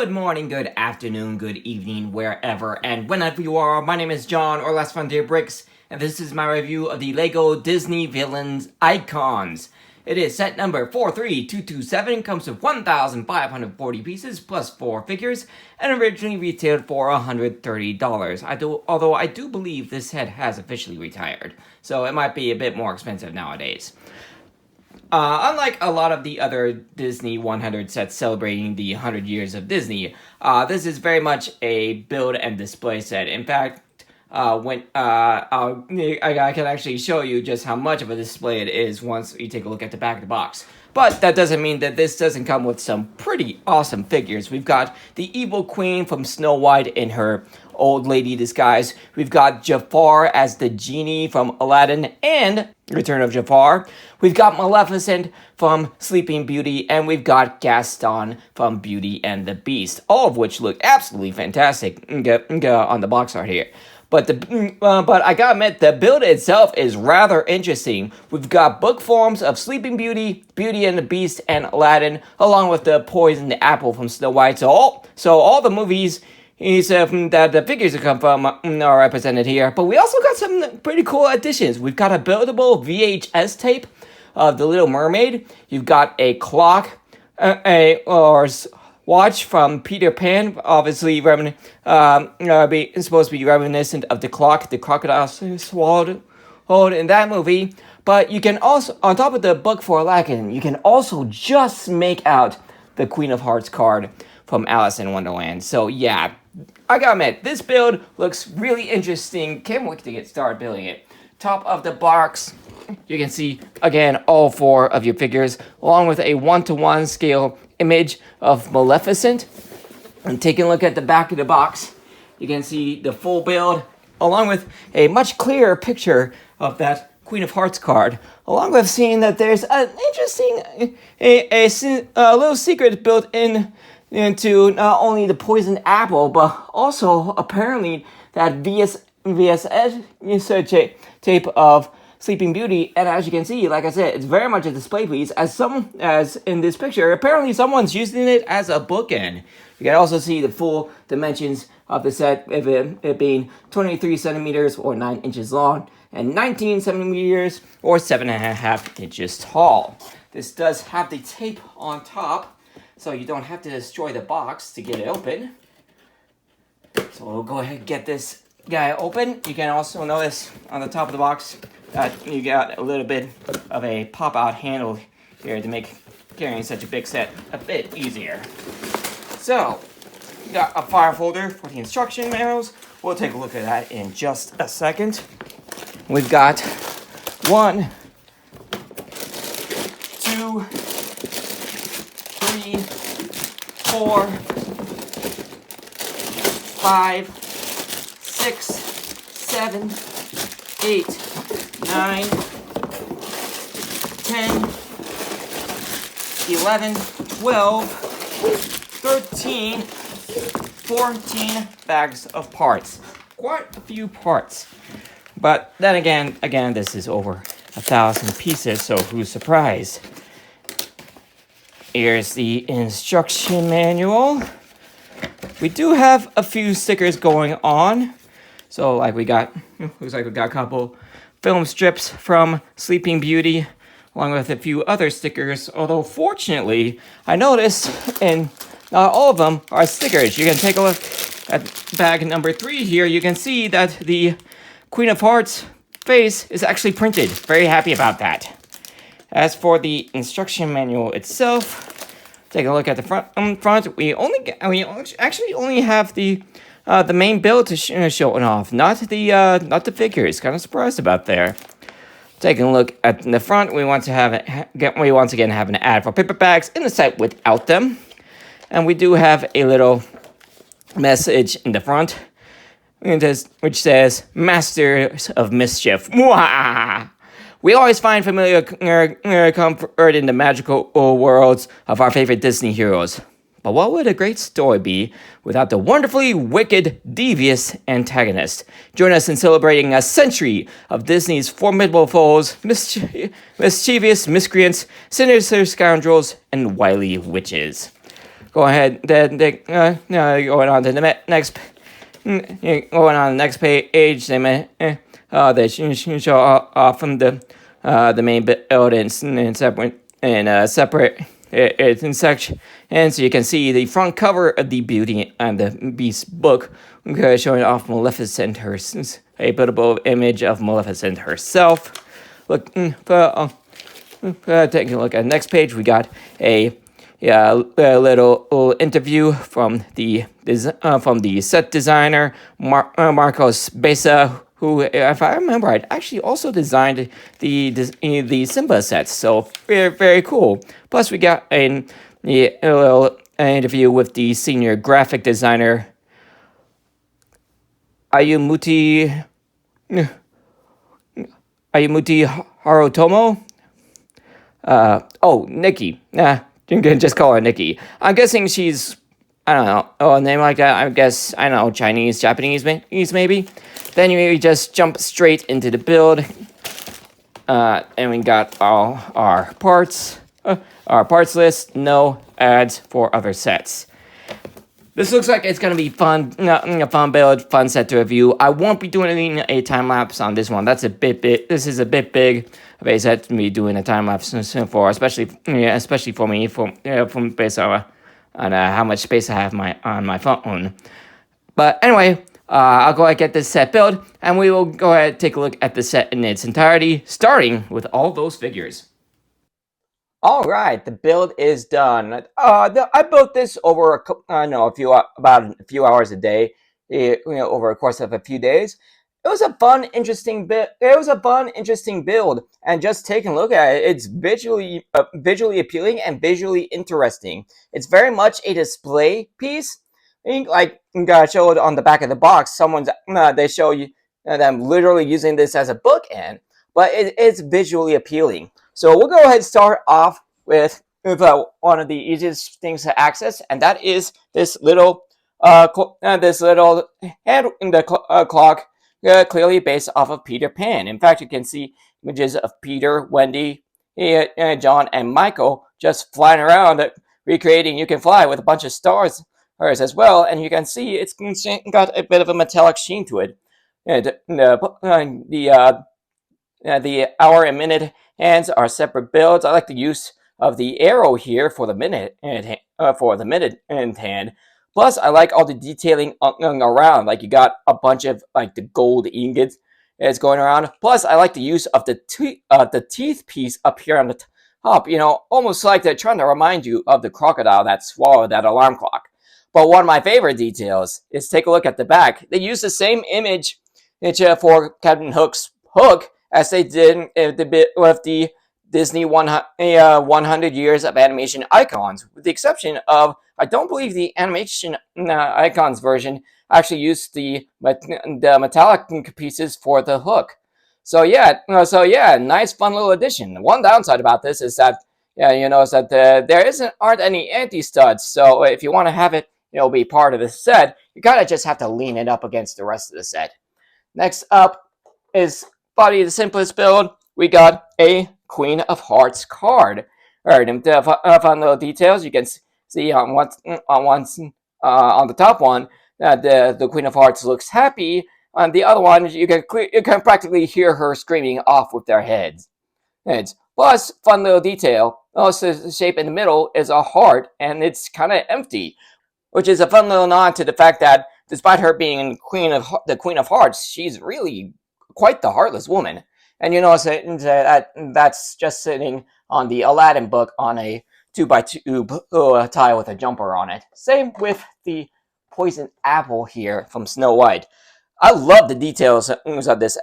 Good morning, good afternoon, good evening, wherever and whenever you are. My name is John, or Last Frontier Bricks, and this is my review of the LEGO Disney Villains Icons. It is set number 43227, comes with 1,540 pieces plus 4 figures, and originally retailed for $130. Although I do believe this set has officially retired, so it might be a bit more expensive nowadays. Unlike a lot of the other Disney 100 sets celebrating the 100 years of Disney, this is very much a build and display set. In fact, I can actually show you just how much of a display it is once you take a look at the back of the box. But that doesn't mean that this doesn't come with some pretty awesome figures. We've got the evil queen from Snow White in her old lady disguise. We've got Jafar as the genie from Aladdin and Return of Jafar. We've got Maleficent from Sleeping Beauty, and we've got Gaston from Beauty and the Beast, all of which look absolutely fantastic on the box art here. But I gotta admit, the build itself is rather interesting. We've got book forms of Sleeping Beauty, Beauty and the Beast, and Aladdin, along with the poisoned apple from Snow White. So all the movies that the figures that come from are represented here. But we also got some pretty cool additions. We've got a buildable VHS tape of The Little Mermaid. You've got a clock, watch from Peter Pan, obviously supposed to be reminiscent of the clock the crocodile swallowed in that movie. But you can also, on top of the book for Aladdin, you can also just make out the Queen of Hearts card from Alice in Wonderland. So yeah, I gotta admit, this build looks really interesting. Can't wait to get started building it. Top of the box, you can see, again, all 4 of your figures, along with a 1-to-1 scale image of Maleficent. And taking a look at the back of the box, you can see the full build, along with a much clearer picture of that Queen of Hearts card, along with seeing that there's an interesting, a little secret built into not only the poisoned apple, but also apparently that VHS tape of Sleeping Beauty. And as you can see, like I said, it's very much a display piece. As in this picture, apparently someone's using it as a bookend. You can also see the full dimensions of the set, it being 23 centimeters or 9 inches long, and 19 centimeters or 7.5 inches tall. This does have the tape on top, so you don't have to destroy the box to get it open. So we'll go ahead and get this guy open. You can also notice on the top of the box that you got a little bit of a pop-out handle here to make carrying such a big set a bit easier. So, we got a file folder for the instruction manuals. We'll take a look at that in just a second. We've got 1, 2, 3, 4, 5, 6, 7, 8, 9, 10, 11, 12, 13, 14 bags of parts. Quite a few parts. But then again, this is over 1,000 pieces, so who's surprised? Here's the instruction manual. We do have a few stickers going on. So looks like we got a couple film strips from Sleeping Beauty, along with a few other stickers. Although fortunately, I noticed and not all of them are stickers. You can take a look at bag number 3 here. You can see that the Queen of Hearts face is actually printed. Very happy about that. As for the instruction manual itself, take a look at the front. We actually only have the main build to showing off, not the figures. Kind of surprised about there. Taking a look at the front, we once again have an ad for paper bags in the set without them, and we do have a little message in the front, which says "Masters of Mischief." Mwah! We always find familiar comfort in the magical worlds of our favorite Disney heroes. But what would a great story be without the wonderfully wicked, devious antagonist? Join us in celebrating a century of Disney's formidable foes, mischievous miscreants, sinister scoundrels, and wily witches. go ahead. Going on to the next. Going on the next page, they show off from the main buildings in separate it's in section, and so you can see the front cover of the Beauty and the Beast book, showing off Maleficent herself, a beautiful image of Maleficent herself. Look, taking a look at the next page, we got a little interview from the set designer Marcos Besa, who, if I remember right, actually also designed the Simba sets. So very cool. Plus, we got a little interview with the senior graphic designer Ayumuti Harutomo. Nikki. You can just call her Nikki. I'm guessing she's, I don't know, a name like that. I guess, I don't know, Chinese, Japanese maybe. Then you just jump straight into the build. And we got all our parts list, no ads for other sets. This looks like it's gonna be fun, a fun build, fun set to review. I won't be doing a time lapse on this one. This is a bit big of a set to be doing a time lapse for, especially for me, from based on how much space I have on my phone. But anyway, I'll go ahead and get this set built, and we will go ahead and take a look at the set in its entirety, starting with all those figures. All right, the build is done. I built this over about a few hours a day, over a course of a few days. It was a fun, interesting build, and just taking a look at it, it's visually appealing and visually interesting. It's very much a display piece. Like showed on the back of the box, they show you them literally using this as a bookend, but it's visually appealing. So we'll go ahead and start off with one of the easiest things to access, and that is this little hand in the clock, clearly based off of Peter Pan. In fact, you can see images of Peter, Wendy, John, and Michael just flying around, recreating "You Can Fly" with a bunch of stars as well, and you can see it's got a bit of a metallic sheen to it. The hour and minute hands are separate builds. I like the use of the arrow here for the minute and hand. Plus, I like all the detailing around. Like you got a bunch of like the gold ingots that's going around. Plus, I like the use of the teeth piece up here on the top. Almost like they're trying to remind you of the crocodile that swallowed that alarm clock. But one of my favorite details is take a look at the back. They use the same image for Captain Hook's hook as they did with the Disney 100 years of animation icons, with the exception of, I don't believe the animation icons version actually used the metallic pieces for the hook. So yeah, nice fun little addition. One downside about this is that you notice that there aren't any anti-studs. So if you want to have it, be part of the set, you gotta just have to lean it up against the rest of the set. Next up is probably the simplest build. We got a Queen of Hearts card. Alright, fun little details. You can see on the top one that the Queen of Hearts looks happy. On the other one, you can practically hear her screaming off with their heads. Plus, fun little detail. Also, the shape in the middle is a heart, and it's kind of empty, which is a fun little nod to the fact that despite her being the Queen of Hearts, she's really quite the heartless woman. And that's just sitting on the Aladdin book on a 2x2 tile with a jumper on it. Same with the poison apple here from Snow White. I love the details of this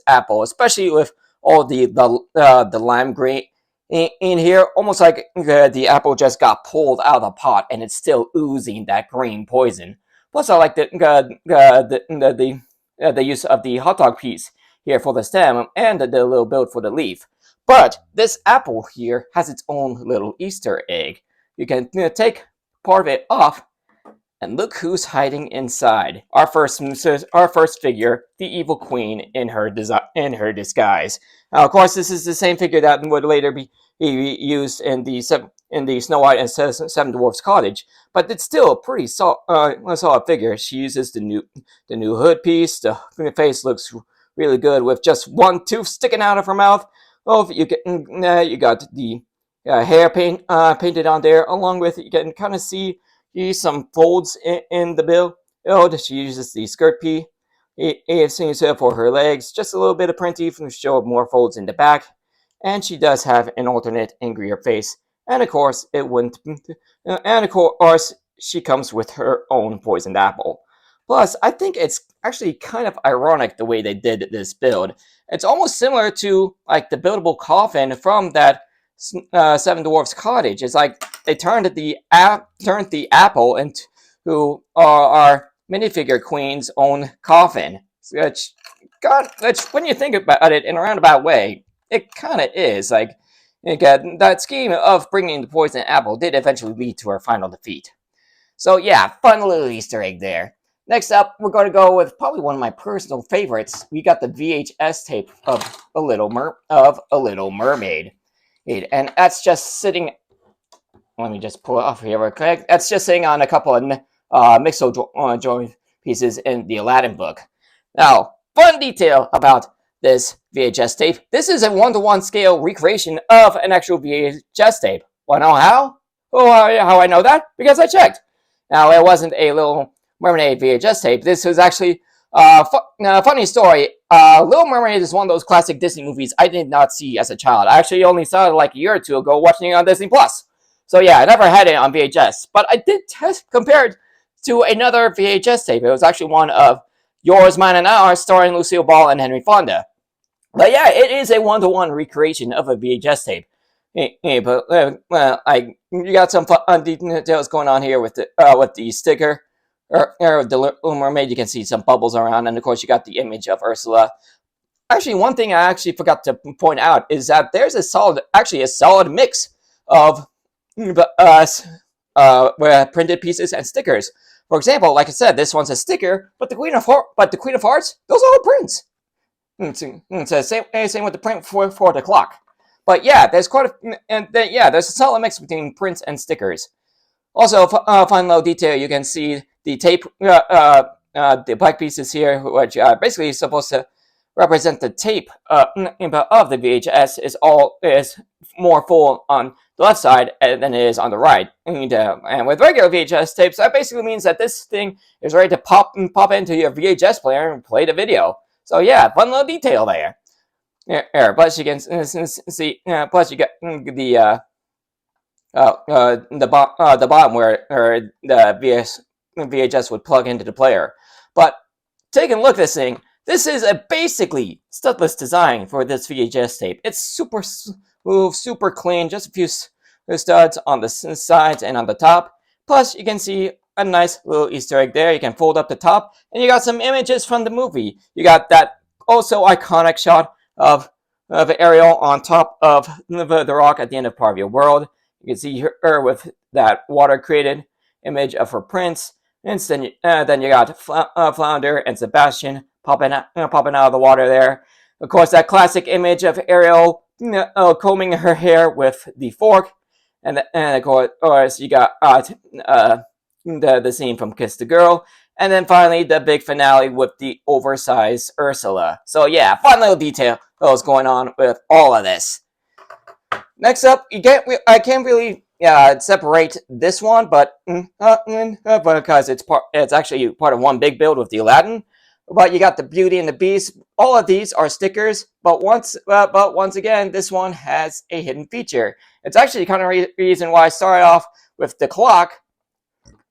apple, especially with all the lime green in here, almost like the apple just got pulled out of the pot and it's still oozing that green poison. Plus, I like the use of the hot dog piece here for the stem and the little build for the leaf. But this apple here has its own little Easter egg. You can take part of it off, and look who's hiding inside. Our first figure, the Evil Queen, in her disguise. Now, of course, this is the same figure that would later be used in the in the Snow White and Seven Dwarfs Cottage, but it's still a pretty solid figure. She uses the new hood piece. The face looks really good with just one tooth sticking out of her mouth. Oh, you got the hair painted on there, along with you can kind of see some folds in the build. Oh, she uses the skirt piece. It seems for her legs, just a little bit of printy to show more folds in the back, and she does have an alternate angrier face. And of course, it wouldn't. And of course, she comes with her own poisoned apple. Plus, I think it's actually kind of ironic the way they did this build. It's almost similar to like the buildable coffin from that Seven Dwarfs Cottage. It's like they turned the apple into our minifigure queen's own coffin. Which, when you think about it in a roundabout way, it kind of is. Like, again, that scheme of bringing the poison apple did eventually lead to her final defeat. So yeah, fun little Easter egg there. Next up, we're going to go with probably one of my personal favorites. We got the VHS tape of A Little Mermaid. And that's just sitting. Let me just pull it off here real quick. That's just sitting on a couple of mixo joint pieces in the Aladdin book. Now, fun detail about this VHS tape. This is a 1-to-1 scale recreation of an actual VHS tape. Want to know how? Oh, how I know that? Because I checked. Now, it wasn't a Little Mermaid VHS tape. This was actually a funny story. Little Mermaid is one of those classic Disney movies I did not see as a child. I actually only saw it like a year or two ago watching it on Disney Plus. So yeah, I never had it on VHS. But I did compare it to another VHS tape. It was actually one of Yours, Mine, and Ours, starring Lucille Ball and Henry Fonda. But yeah, it is a 1-to-1 recreation of a VHS tape. But you got some fun details going on here with the sticker or the Little Mermaid. You can see some bubbles around, and of course you got the image of Ursula. Actually, one thing I actually forgot to point out is that there's a solid mix of printed pieces and stickers. For example, like I said, this one's a sticker, but the Queen of Hearts, those are all prints. It's the same with the print for the clock. But yeah, there's there's a solid mix between prints and stickers. Also, fun little detail, you can see the tape, the black pieces here, which are basically supposed to represent the tape of the VHS is more full on the left side than it is on the right. And with regular VHS tapes, that basically means that this thing is ready to pop into your VHS player and play the video. So yeah, fun little detail there. Plus you can see. Plus you get the bottom where the VHS would plug into the player. But taking a look at this thing, this is a basically studless design for this VHS tape. It's super smooth, super clean, just a few studs on the sides and on the top. Plus you can see a nice little Easter egg there. You can fold up the top, and you got some images from the movie. You got that also iconic shot of Ariel on top of the rock at the end of Part of Your World. You can see her with that water-created image of her prince. And then you got Flounder and Sebastian popping out of the water there. Of course, that classic image of Ariel combing her hair with the fork. And of course, you got the scene from Kiss the Girl. And then finally, the big finale with the oversized Ursula. So yeah, fun little detail that was going on with all of this. Next up, I can't really separate this one, but because it's actually part of one big build with the Aladdin. But you got the Beauty and the Beast. All of these are stickers, but once again, this one has a hidden feature. It's actually kind of reason why I started off with the clock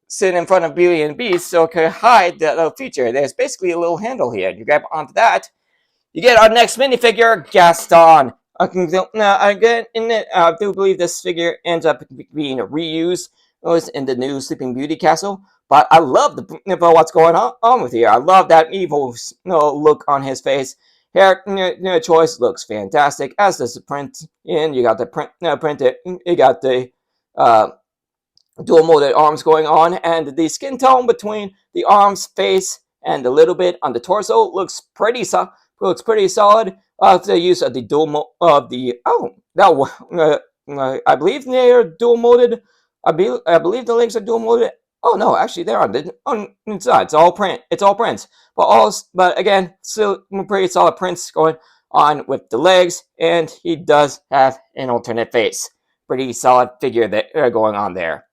sitting in front of Beauty and the Beast, so it could hide that little feature. There's basically a little handle here. You grab onto that, you get our next minifigure, Gaston. I do believe this figure ends up being reused in the new Sleeping Beauty castle. But I love what's going on with here. I love that evil look on his face. Hair choice looks fantastic, as does the print. And you got the printed. You got the dual molded arms going on, and the skin tone between the arms, face, and a little bit on the torso looks pretty solid. The use of the I believe they are dual molded. I believe the legs are dual molded. Oh no, actually they are. It's not. It's all print. It's all prints. But again, still pretty solid prints going on with the legs, and he does have an alternate face. Pretty solid figure that going on there.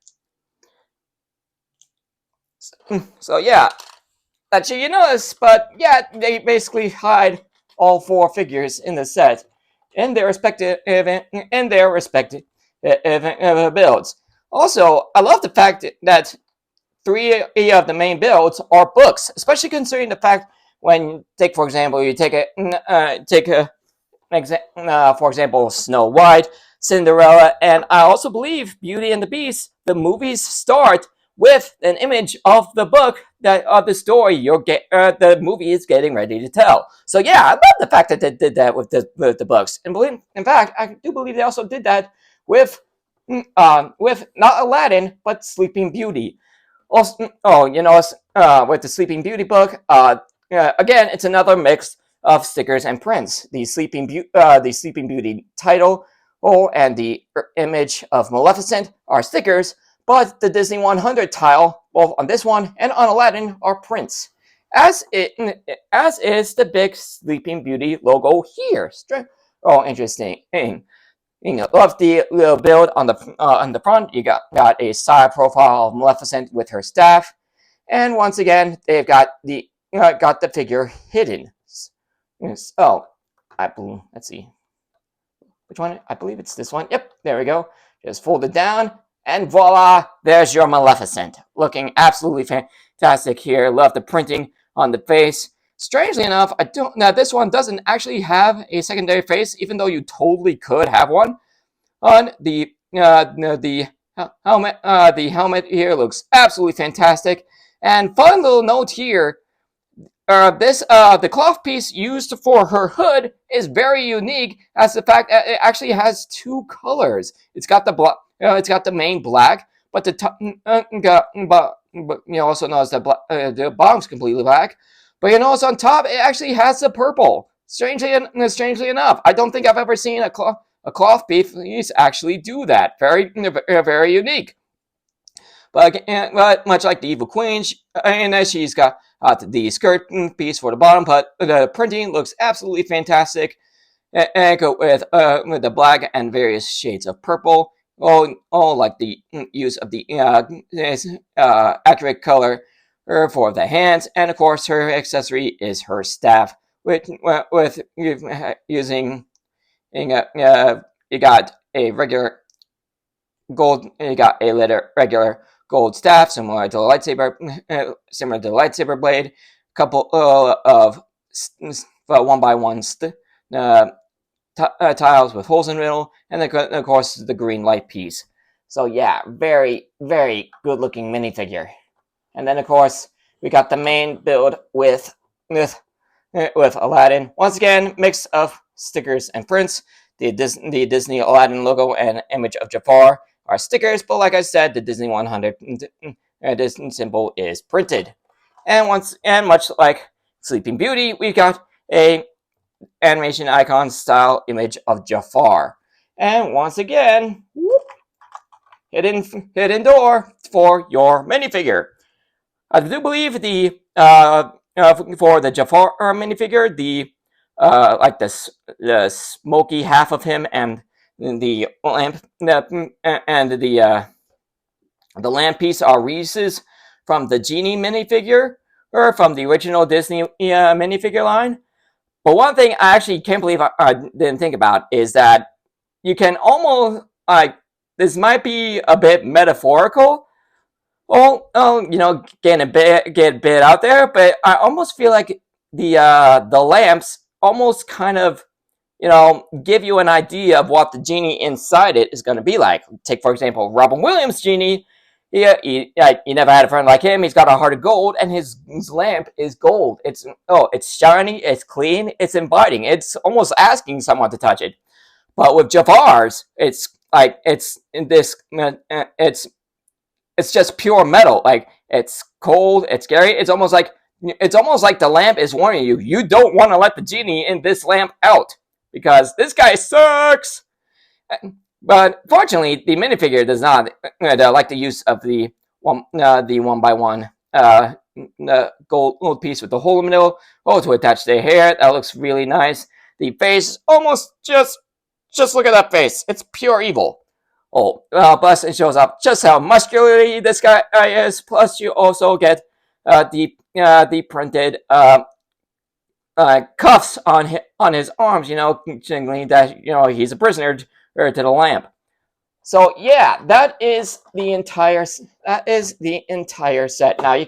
So yeah, that you notice. But yeah, they basically hide all four figures in the set in their respective builds. Also, I love the fact that three of the main builds are books, especially considering the fact when take for example you take for example Snow White, Cinderella, and I also believe Beauty and the Beast. The movies start with an image of the book that of the story the movie is getting ready to tell. So yeah, I love the fact that they did that with the books, and in fact, I do believe they also did that with not Aladdin but Sleeping Beauty. Also, with the Sleeping Beauty book, again, it's another mix of stickers and prints. The Sleeping Beauty title and the image of Maleficent are stickers, but the Disney 100 tile, both on this one and on Aladdin, are prints. As is the big Sleeping Beauty logo here. Oh, interesting. Love the little build on the front. You got a side profile of Maleficent with her staff, and once again they've got the figure hidden. Yes. Oh, let's see which one. I believe it's this one. Yep, there we go. Just fold it down, and voila, there's your Maleficent, looking absolutely fantastic here. Love the printing on the face. Strangely enough, this one doesn't actually have a secondary face, even though you totally could have one. On the helmet, the helmet here looks absolutely fantastic. And fun little note here: the cloth piece used for her hood is very unique, as the fact that it actually has two colors. It's got the main black, but also notice that the bottom's completely black. But you notice on top it actually has the purple. Strangely enough, I don't think I've ever seen a cloth piece actually do that. Very unique. But much like the Evil Queen, she's got the skirt piece for the bottom, but the printing looks absolutely fantastic. And go with the black and various shades of purple. All like the use of the accurate color for the hands, and of course her accessory is her staff, with using you got a regular gold. You got a regular gold staff, similar to the lightsaber blade. A couple of 1x1 tiles with holes in the middle, and then of course the green light piece. So yeah, very good looking minifigure. And then of course we got the main build with Aladdin. Once again, mix of stickers and prints. The Disney Aladdin logo and image of Jafar are stickers, but like I said, the Disney 100 Disney symbol is printed. And much like Sleeping Beauty, we got a animation icon style image of Jafar. And once again, hidden door for your minifigure. I do believe for the Jafar minifigure, like the smoky half of him and the lamp and the lamp piece are reuses from the Genie minifigure or from the original Disney minifigure line. But one thing I actually can't believe I didn't think about is that you can almost this might be a bit metaphorical. Get a bit out there, but I almost feel like the lamps almost kind of give you an idea of what the genie inside it is going to be like. Take for example Robin Williams' genie. He never had a friend like him. He's got a heart of gold, and his lamp is gold. It's shiny, it's clean, it's inviting. It's almost asking someone to touch it. But with Jafar's, it's just pure metal. Like, it's cold, it's scary. It's almost like the lamp is warning you. You don't want to let the genie in this lamp out because this guy sucks. But fortunately, the minifigure does not like the use of the one by one gold piece with the hole in the middle. Oh, to attach the hair. That looks really nice. The face, almost just look at that face. It's pure evil. Oh, plus it shows up just how muscular this guy is. Plus, you also get the printed cuffs on his arms. You know, signaling that he's a prisoner to the lamp. So yeah, that is the entire set. Now you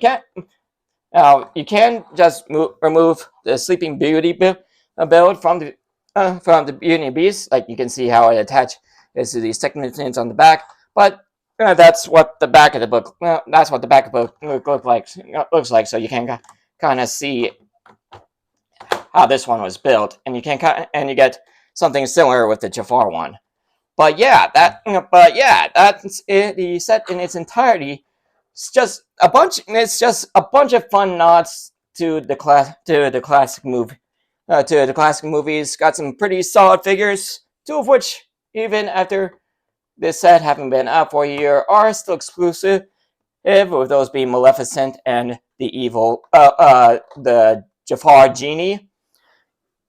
can just remove the Sleeping Beauty build from the Beauty and Beast. Like you can see how it attaches to these technicians on the back, but that's what the back of the book. That's what the back of the book looks like. So you can kind of see how this one was built, and you get something similar with the Jafar one. But yeah, that's it. The set in its entirety. It's just a bunch. It's just a bunch of fun nods to the classic movie, to the classic movies. Got some pretty solid figures, two of which, even after this set having been out for a year, are still exclusive. With those being Maleficent and the Jafar genie.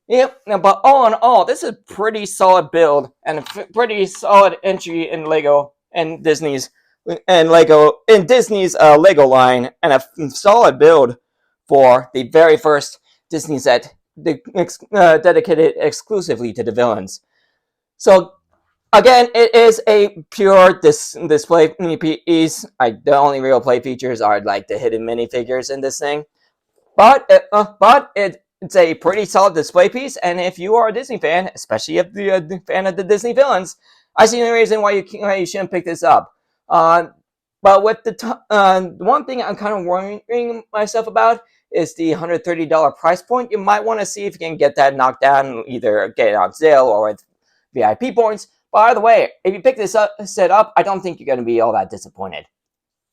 Yep, but all in all, this is a pretty solid build and a pretty solid entry in Lego and Disney's Lego line, and a solid build for the very first Disney set dedicated exclusively to the villains. So again, it is a pure display piece. The only real play features are like the hidden minifigures in this thing, but it's a pretty solid display piece, and if you are a Disney fan, especially if you're a fan of the Disney villains, I see no reason why you shouldn't pick this up. But with the one thing I'm kind of worrying myself about is the $130 price point. You might want to see if you can get that knocked down, either get it on sale or with VIP points. By the way, if you pick this set up, I don't think you're going to be all that disappointed.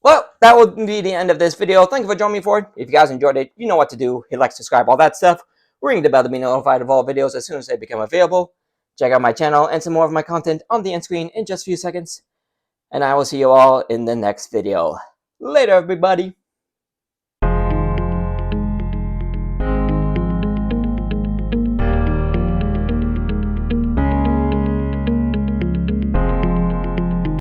Well, that will be the end of this video. Thank you for joining me for it. If you guys enjoyed it, you know what to do. Hit like, subscribe, all that stuff. Ring the bell to be notified of all videos as soon as they become available. Check out my channel and some more of my content on the end screen in just a few seconds. And I will see you all in the next video. Later, everybody.